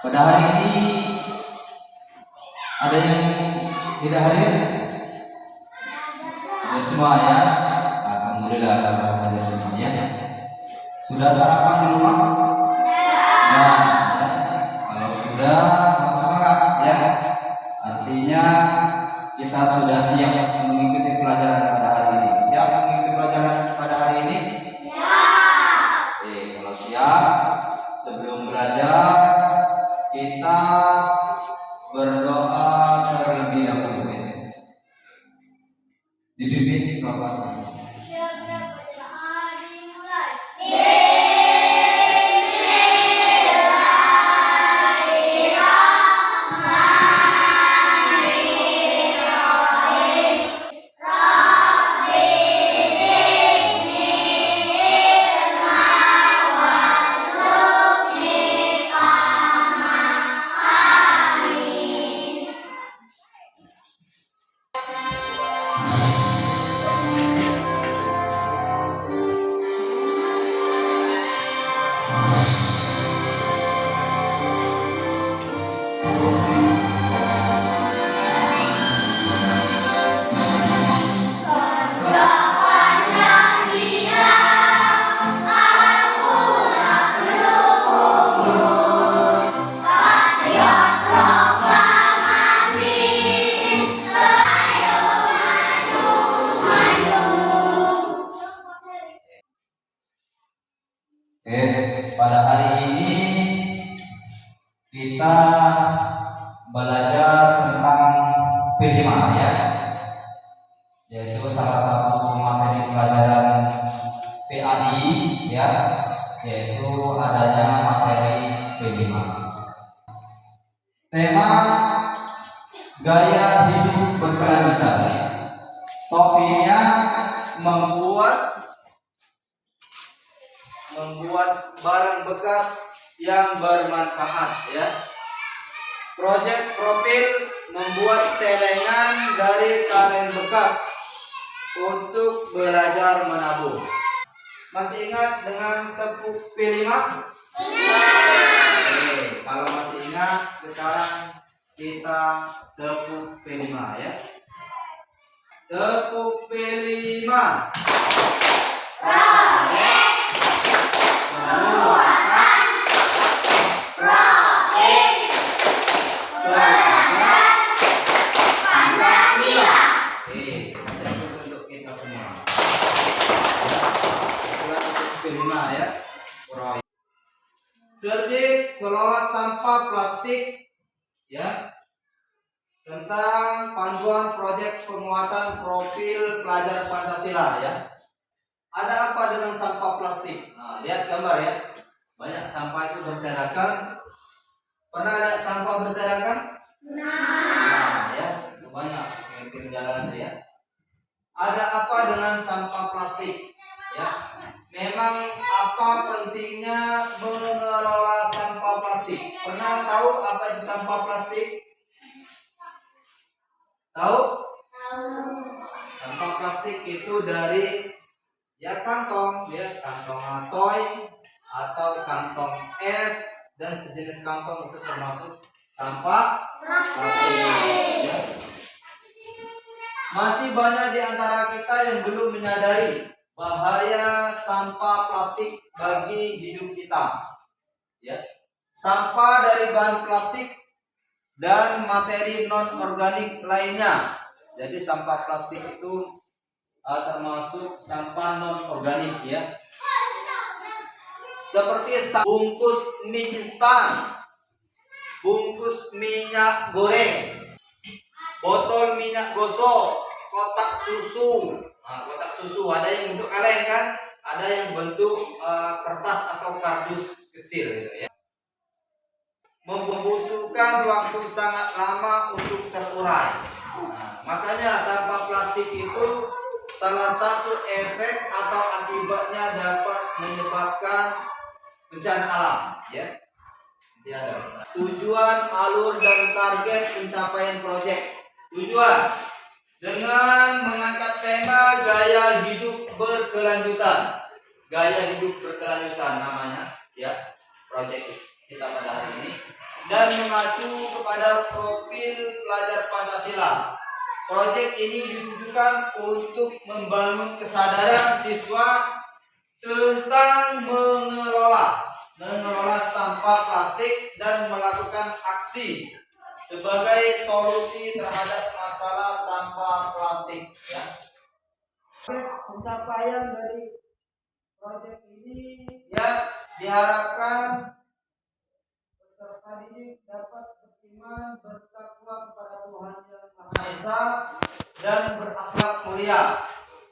Pada hari ini ada yang tidak hadir? Hadir semua ya. Alhamdulillah kalau hadir semuanya. Sudah sarapan di rumah? Nah, ya. Kalau sudah semangat ya. Artinya kita sudah siap mengikuti pelajaran pada hari ini. Siap mengikuti pelajaran pada hari ini? Siap. Kalau siap, sebelum belajar kita berdoa terlebih dahulu. Dipimpin ke kelas. Pada hari ini kita belajar tentang P5 ya, yaitu salah satu materi pelajaran PAI ya, yaitu adanya materi P5. Tema gaya hidup berkelanjutan. Topiknya membuat barang bekas yang bermanfaat ya. Proyek profil membuat celengan dari kaleng bekas untuk belajar menabung. Masih ingat dengan tepuk P5? Kalau masih ingat, sekarang kita tepuk P5 ya. Tepuk P5. Cerdik kelola sampah plastik ya, tentang panduan proyek penguatan profil pelajar Pancasila ya. Ada apa dengan sampah plastik? Nah, lihat gambar ya. Banyak sampah itu berserakan. Pernah lihat sampah berserakan? Nah, ya, itu banyak pinggir jalan ya. Ada apa dengan sampah plastik? Ya. Memang apa pentingnya mengelola sampah plastik? Pernah tahu apa itu sampah plastik? Tahu? Sampah plastik itu dari ya kantong, ya kantong asoy atau kantong es dan sejenis kantong itu termasuk sampah plastik. Ya. Masih banyak di antara kita yang belum menyadari bahaya sampah plastik bagi hidup kita. Ya. Sampah dari bahan plastik dan materi non organik lainnya. Jadi sampah plastik itu termasuk sampah non organik ya. Seperti bungkus mie instan, bungkus minyak goreng, botol minyak gosok, kotak susu. Nah, kotak susu ada yang bentuk kaleng kan, ada yang bentuk kertas atau kardus kecil gitu ya. Membutuhkan waktu sangat lama untuk terurai. Nah, makanya sampah plastik itu salah satu efek atau akibatnya dapat menyebabkan bencana alam ya. Ada tujuan, alur dan target pencapaian proyek. Tujuan dengan mengangkat tema gaya hidup berkelanjutan. Gaya hidup berkelanjutan namanya ya proyek kita pada hari ini. dan mengacu kepada profil pelajar Pancasila. Proyek ini ditujukan untuk membangun kesadaran siswa tentang mengelola sampah plastik dan melakukan aksi sebagai solusi terhadap masalah sampah plastik. Ya. Pencapaian dari proyek ini ya diharapkan peserta didik dapat beriman, bertakwa kepada Tuhan Yang Maha Esa dan berakhlak mulia.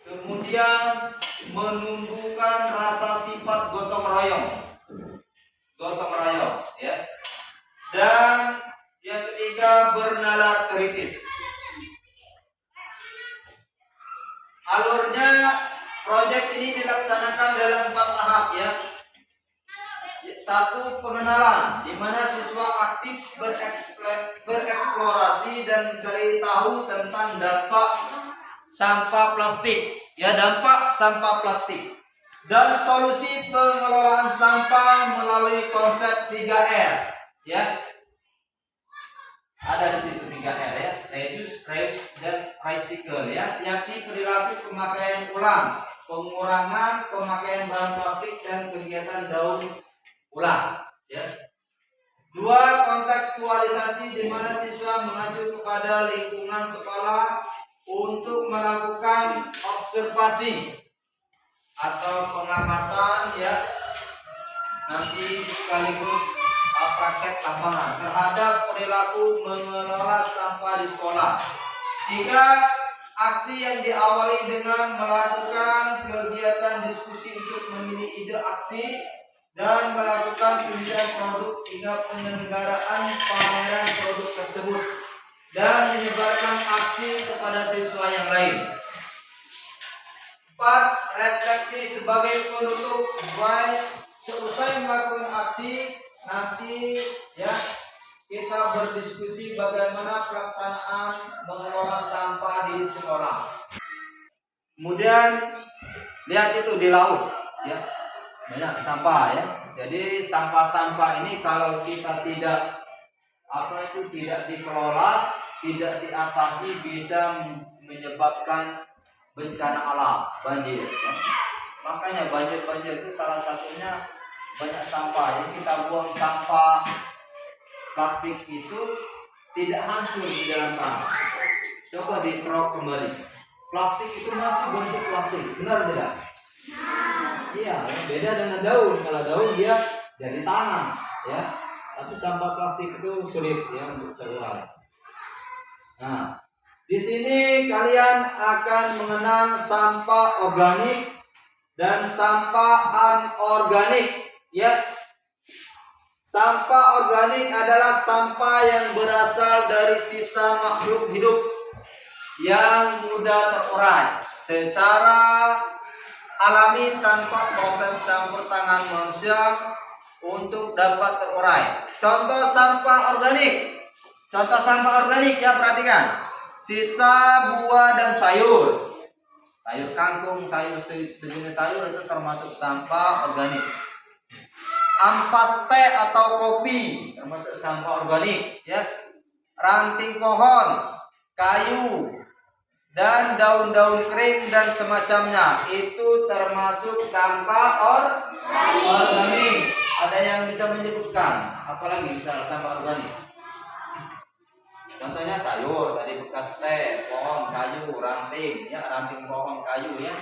Kemudian menumbuhkan rasa sifat gotong royong, ya. Dan yang ketiga bernalar kritis. Alurnya proyek ini dilaksanakan dalam 4 tahap ya. 1. Pengenalan, di mana siswa aktif bereksplorasi dan mencari tahu tentang dampak sampah plastik, ya, dampak sampah plastik dan solusi pengelolaan sampah melalui konsep 3R, ya. Ada di situ 3R ya, reduce, reuse, dan recycle ya, yakni perilaku pemakaian ulang, pengurangan pemakaian bahan plastik dan kegiatan daur ulang, ya. 2. Kontekstualisasi, di mana siswa mengacu kepada lingkungan sekolah untuk melakukan observasi atau pengamatan ya, nanti sekaligus praktek lapangan terhadap perilaku mengelola sampah di sekolah. 3. Aksi yang diawali dengan melakukan kegiatan diskusi untuk memilih ide aksi dan melakukan penelitian produk hingga penyelenggaraan pameran produk tersebut dan menyebarkan aksi kepada siswa yang lain. 4. Refleksi sebagai penutup. Seusai melakukan aksi, nanti ya kita berdiskusi bagaimana pelaksanaan mengelola sampah di sekolah. Kemudian lihat itu di laut ya, banyak sampah ya. Jadi sampah-sampah ini kalau kita tidak dikelola, tidak diatasi, bisa menyebabkan bencana alam, banjir ya. Makanya banjir itu salah satunya banyak sampah. Yang kita buang sampah plastik itu tidak hancur di dalam tanah. Coba dikerok kembali. Plastik itu masih bentuk plastik, benar tidak? Iya, beda dengan daun. Kalau daun dia jadi tanah, ya. Tapi sampah plastik itu sulit ya untuk terurai. Nah, di sini kalian akan mengenal sampah organik dan sampah anorganik, ya. Sampah organik adalah sampah yang berasal dari sisa makhluk hidup yang mudah terurai secara alami tanpa proses campur tangan manusia untuk dapat terurai. Contoh sampah organik ya, perhatikan. Sisa buah dan sayur kangkung, sayur sejenis sayur itu termasuk sampah organik. Ampas teh atau kopi termasuk sampah organik ya. Ranting pohon, kayu, dan daun-daun kering dan semacamnya itu termasuk sampah organik. Ada yang bisa menyebutkan apalagi misalnya sampah organik? Contohnya sayur tadi, bekas teh, pohon, kayu, ranting ya, ranting pohon, kayu ya,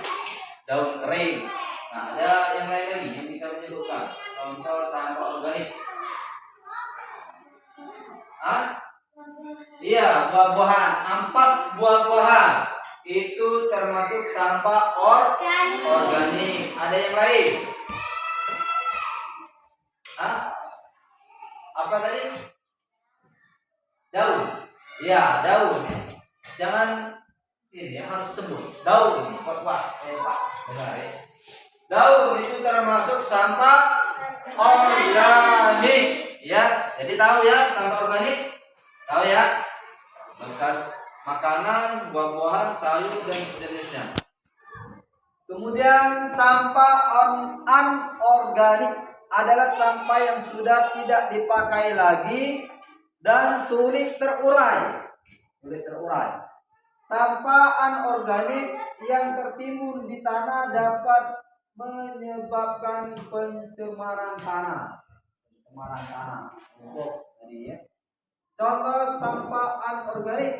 daun kering. Nah, ada yang lain lagi yang bisa menyebutkan contoh sampah organik? Iya, buah-buahan, ampas buah-buahan itu termasuk sampah organik. Ada yang lain? Apa tadi? Daun. Ya, daun. Jangan ini yang harus sebut. Daun, benar ya. Daun itu termasuk sampah organik. Ya, jadi tahu ya sampah organik? Tahu ya? Bekas makanan, buah-buahan, sayur dan sejenisnya. Kemudian sampah anorganik. adalah sampah yang sudah tidak dipakai lagi dan sulit terurai. Sampah anorganik yang tertimbun di tanah dapat menyebabkan pencemaran tanah. Contoh sampah anorganik: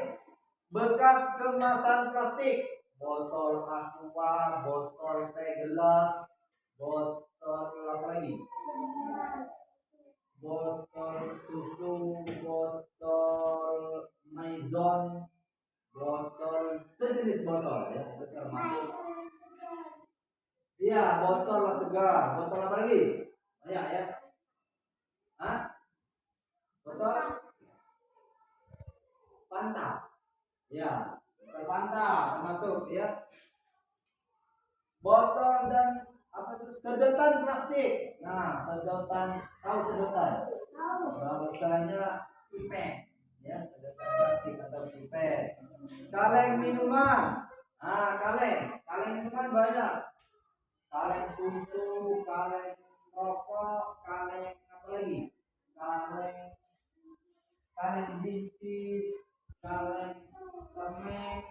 bekas kemasan plastik, botol aqua, botol teh gelas, botol apa lagi? Botol susu, botol maison, botol sejenis botol ya, itu termasuk. Iya, botol segar, botol apa lagi? Banyak ya. Hah? Botol Fanta. Ya, botol Fanta termasuk ya. Botol dan apa itu, sedotan plastik. Nah, sedotan, tahu sedotan? Tahu. Bahasanya pipet ya, sedotan plastik atau pipet. Kaleng minuman. Nah, kaleng minuman banyak. Kaleng susu, kaleng rokok, kaleng apa lagi? Kaleng biskuit, kaleng permen,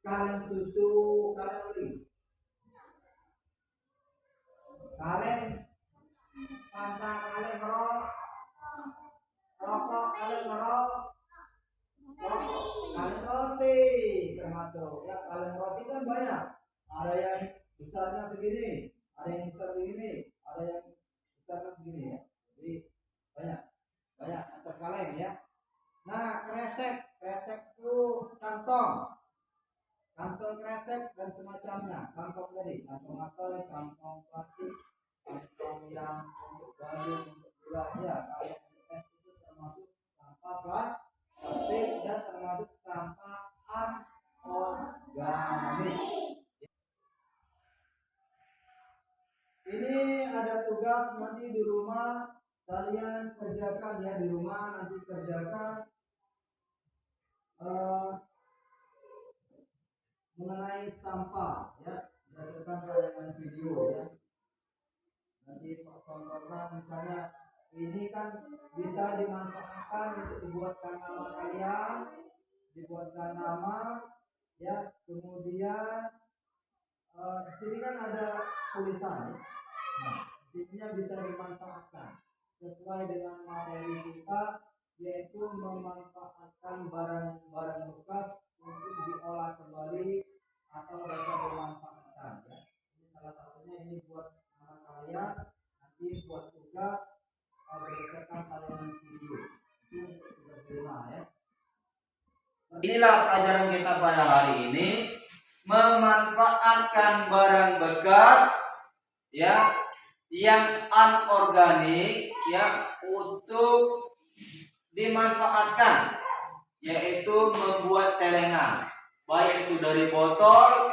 kaleng susu, kaleng apa lagi? Kaleng Fanta, kaleng rokok, kaleng kaleng roti termasuk ya. Kaleng roti kan banyak, ada yang besarnya segini, ada yang besar segini, ada yang besarnya segini ya. Jadi banyak macam kaleng ya. Nah, kresek itu kantong kresek dan semacamnya. Kantong tadi, kantong akar, kantong plastik, kantong yang untuk gandum, untuk gula ya. Kalau es itu termasuk sampah plastik dan termasuk sampah anorganik. Ini ada tugas nanti di rumah kalian kerjakan ya, di rumah nanti kerjakan mengenai sampah ya, berdasarkan tayangan video ya. Nanti contohnya misalnya ini kan bisa dimanfaatkan untuk dibuatkan nama kalian, dibuatkan nama ya. Kemudian di sini kan ada tulisan. Nah, sininya bisa dimanfaatkan sesuai dengan materi kita, yaitu memanfaatkan barang-barang bekas untuk diolah kembali atau dapat dimanfaatkan ya. Ini salah satunya, ini buat anak kalian nanti buat tugas berdasarkan tayangan video itu untuk tugas rumah ya. Inilah pelajaran kita pada hari ini, memanfaatkan barang bekas ya yang anorganik ya untuk dimanfaatkan, yaitu membuat celengan, baik itu dari botol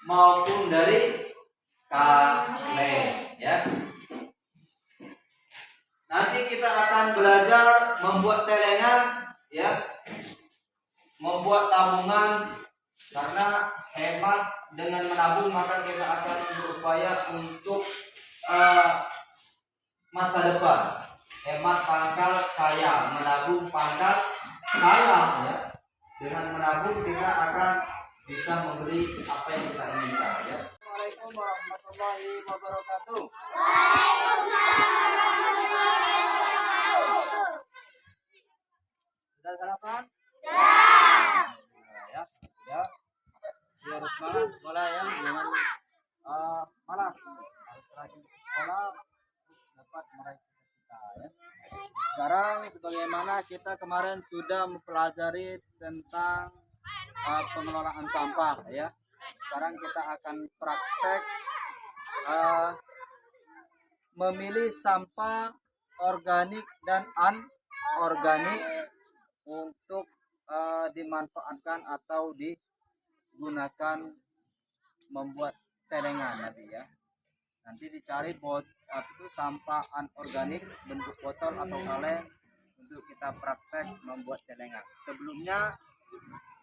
maupun dari kaleng ya. Nanti kita akan belajar membuat celengan ya, membuat tabungan, karena hemat dengan menabung maka kita akan berupaya untuk masa depan. Hemat pangkal kaya, menabung pangkal kaya ya. Dengan menabung kita akan bisa membeli apa yang kita inginkan ya. Assalamualaikum warahmatullahi wabarakatuh. Sudah sarapan? Ya, ya. Dia harus semangat sekolah ya, jangan malas. Harus rajin sekolah dapat meraih cita-cita ya. Sekarang sebagaimana kita kemarin sudah mempelajari tentang pengelolaan sampah ya. Sekarang kita akan praktek memilih sampah organik dan anorganik untuk dimanfaatkan atau digunakan membuat celengan nanti ya. Nanti dicari itu sampah anorganik bentuk botol atau kaleng untuk kita praktek membuat celengan. Sebelumnya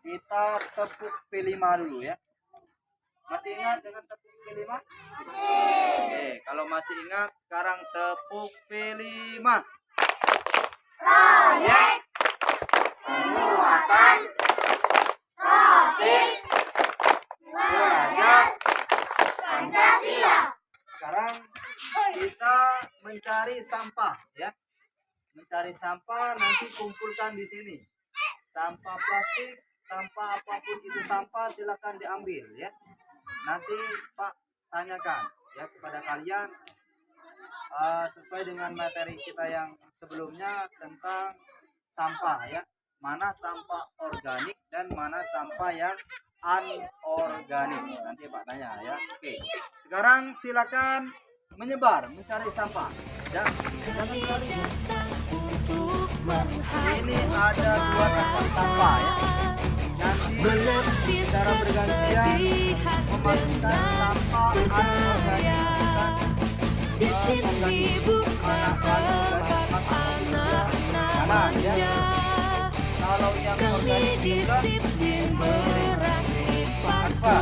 kita tepuk P5 dulu ya. Masih ingat dengan tepuk P5? Oke, kalau masih ingat, sekarang tepuk P5. Proyek penguatan profil belajar Pancasila. Sekarang kita mencari sampah ya. Mencari sampah, nanti kumpulkan di sini. Sampah plastik, sampah apapun itu sampah, silakan diambil ya. Nanti Pak tanyakan ya kepada kalian sesuai dengan materi kita yang sebelumnya tentang sampah ya. Mana sampah organik dan mana sampah yang anorganik. Nanti Pak tanya ya. Oke. Sekarang silakan menyebar mencari sampah. Ya. Jangan berlari. Ini ada 2 tempat sampah ya. Nanti secara bergantian memasukkan sampah anorganik dan organik kanan ya. Kalau yang organik juga apa?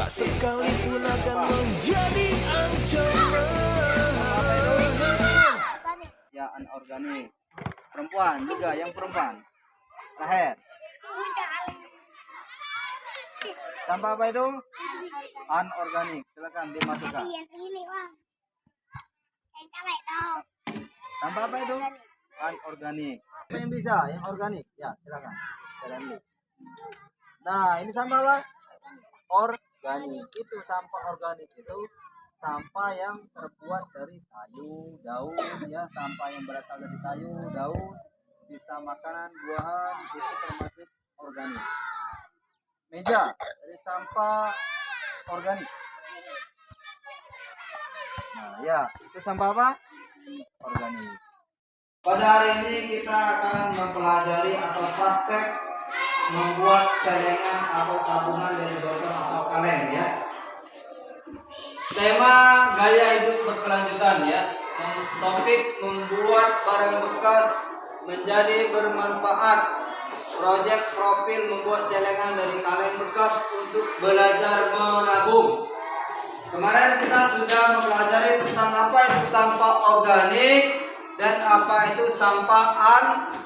Tak sekalipun akan menjadi ancaman. Ya, anorganik. Perempuan juga, yang perempuan. Terakhir. Sampah apa itu? Anorganik. Silakan dimasukkan. Sampah apa itu? Anorganik. Apa yang bisa? Yang organik. Ya, silakan. Nah, ini sampah apa? Organik. Itu sampah organik itu sampah yang terbuat dari kayu, daun ya, sampah yang berasal dari kayu, daun, sisa makanan, buahan itu termasuk organik. Meja dari sampah organik. Nah, ya, itu sampah apa? Organik. Pada hari ini kita akan mempelajari atau praktek membuat celengan atau tabungan dari botol atau kaleng ya. Tema gaya hidup berkelanjutan ya. Topik membuat barang bekas menjadi bermanfaat. Proyek profil membuat celengan dari kaleng bekas untuk belajar menabung. Kemarin kita sudah mempelajari tentang apa itu sampah organik dan apa itu sampah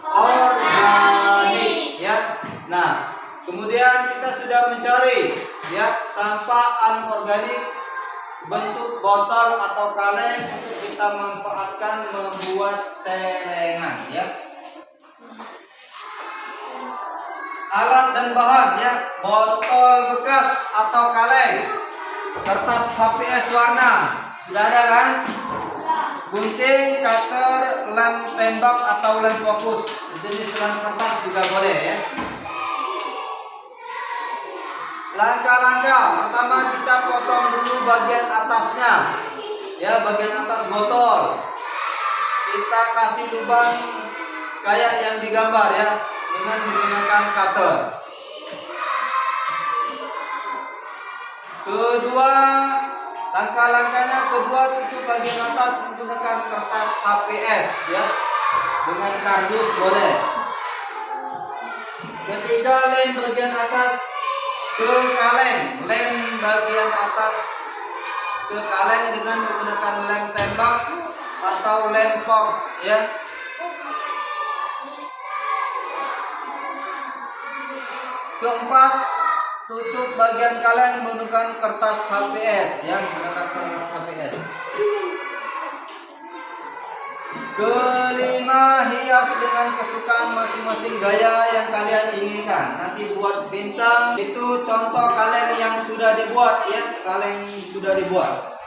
anorganik ya. Nah, kemudian kita sudah mencari ya sampah anorganik bentuk botol atau kaleng untuk kita manfaatkan membuat celengan ya. Alat dan bahan ya, botol bekas atau kaleng, kertas HPS warna, sudah ada kan? Gunting, cutter, lem tembak atau lem fokus, jenis lem kertas juga boleh ya. Langkah-langkah pertama, kita potong dulu bagian atasnya ya, bagian atas botol kita kasih lubang kayak yang digambar ya, dengan menggunakan cutter. Kedua, langkah-langkahnya kedua, tutup bagian atas menggunakan kertas HPS ya, dengan kardus boleh. Ketiga, lem bagian atas ke kaleng, lem bagian atas ke kaleng dengan menggunakan lem tembak atau lem box ya. Keempat, tutup bagian kaleng menggunakan kertas HPS ya, menggunakan kertas HPS. Kelima, hias dengan kesukaan masing-masing gaya yang kalian inginkan. Nanti buat bintang, itu contoh kaleng yang sudah dibuat ya, kaleng sudah dibuat.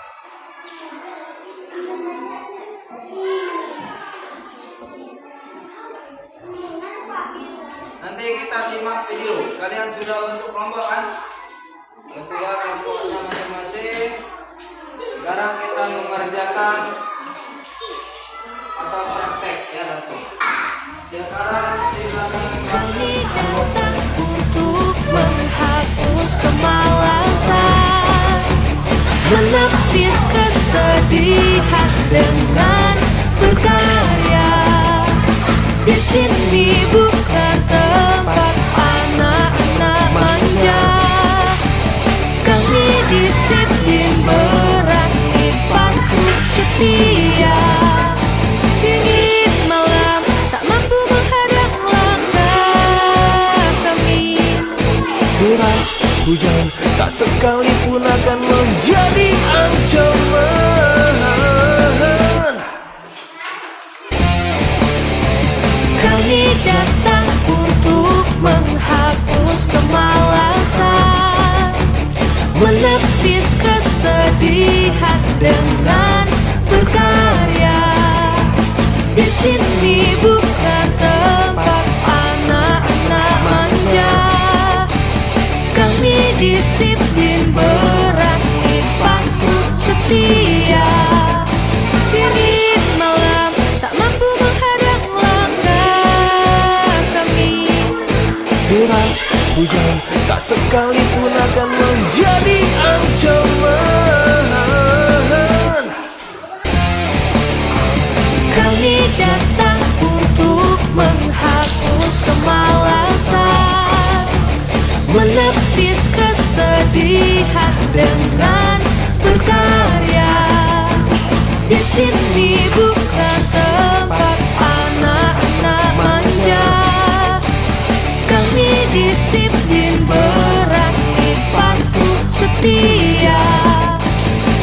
Nanti kita simak video. Kalian sudah bentuk kelompok kan? Sudah kelompoknya masing-masing. Sekarang kita mengerjakan atau praktek ya langsung. Sekarang silakan Kami datang untuk menghapus kemalasan, menepis kesedihan dengan sini bukan tempat anak-anak manja. Kami disiplin, berani, patuh, setia. Dingin malam tak mampu menghadang langkah kami. Deras hujan tak sekalipun akan menjadi ancaman. Kami datang untuk menghapus kemalasan, menepis kesedihan dengan berkarya. Di sini bukan tempat anak-anak manja. Kami disiplin, berani, patuh, setia. Dingin malam tak mampu menghadang langkah kami. Deras hujan tak sekalipun akan menjadi ancaman. Kami datang untuk menghapus kemalasan, menepis kesedihan dengan berkarya. Di sini bukan tempat anak-anak manja. Kami disiplin, berani, patuh, setia.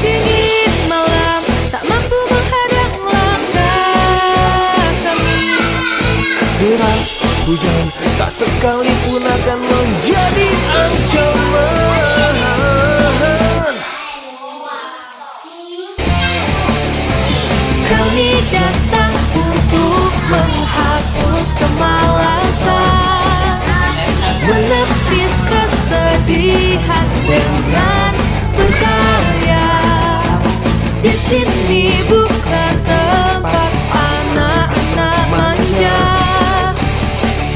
Dingin malam tak mampu menghadang langkah kami. Deras hujan tak sekalipun akan menjadi ancaman. Kami datang untuk menghapus kemalasan, menepis kesedihan dengan berkarya. Di sini bukan tempat anak-anak manja.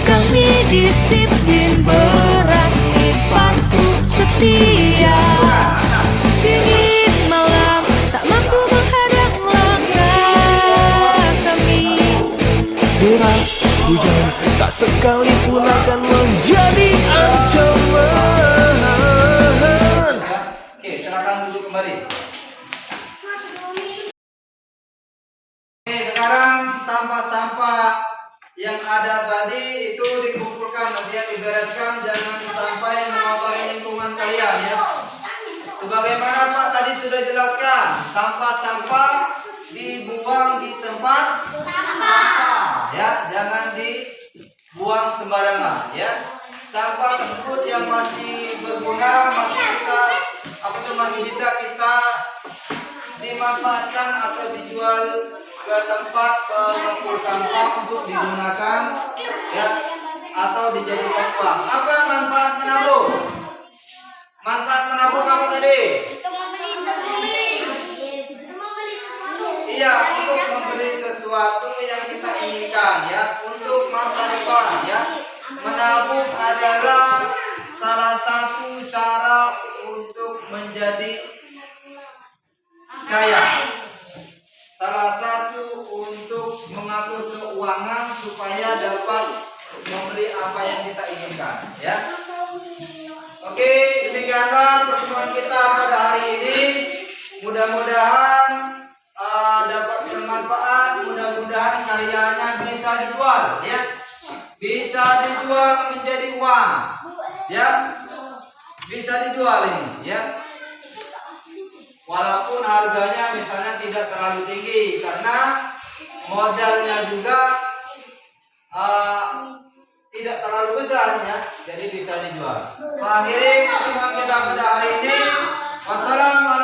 Kami disiplin, berani, patuh, setia. Dingin malam tak mampu menghadang langkah kami. Deras hujan tak sekalipun akan menjadi ancaman. Oke, silakan duduk kembali. Oke, sekarang sampah-sampah yang ada tadi itu dikumpulkan, nanti ya dibereskan, jangan sampai mengotori lingkungan kalian ya. Sebagaimana Pak tadi sudah jelaskan, sampah-sampah dibuang di tempat sampah ya, jangan dibuang sembarangan ya. Sampah tersebut yang masih berguna, masih bisa kita dimanfaatkan atau dijual ke tempat pengumpul sampah untuk digunakan ya, atau dijadikan uang. Apa manfaat menabung? Manfaat menabung apa tadi? Iya, untuk membeli sesuatu yang kita inginkan ya, untuk masa depan ya. Menabung adalah salah satu cara untuk menjadi kaya. Salah satu untuk mengatur keuangan supaya dapat membeli apa yang kita inginkan ya. Oke, demikianlah pertemuan kita pada hari ini. Mudah-mudahan dapat bermanfaat, mudah-mudahan karyanya bisa dijual ya. Bisa dijual menjadi uang ya. Bisa dijual ini ya. Walaupun harganya misalnya tidak terlalu tinggi karena modalnya juga tidak terlalu besar ya, jadi bisa dijual. Akhirnya pertemuan kita pada hari ini. Wassalamualaikum.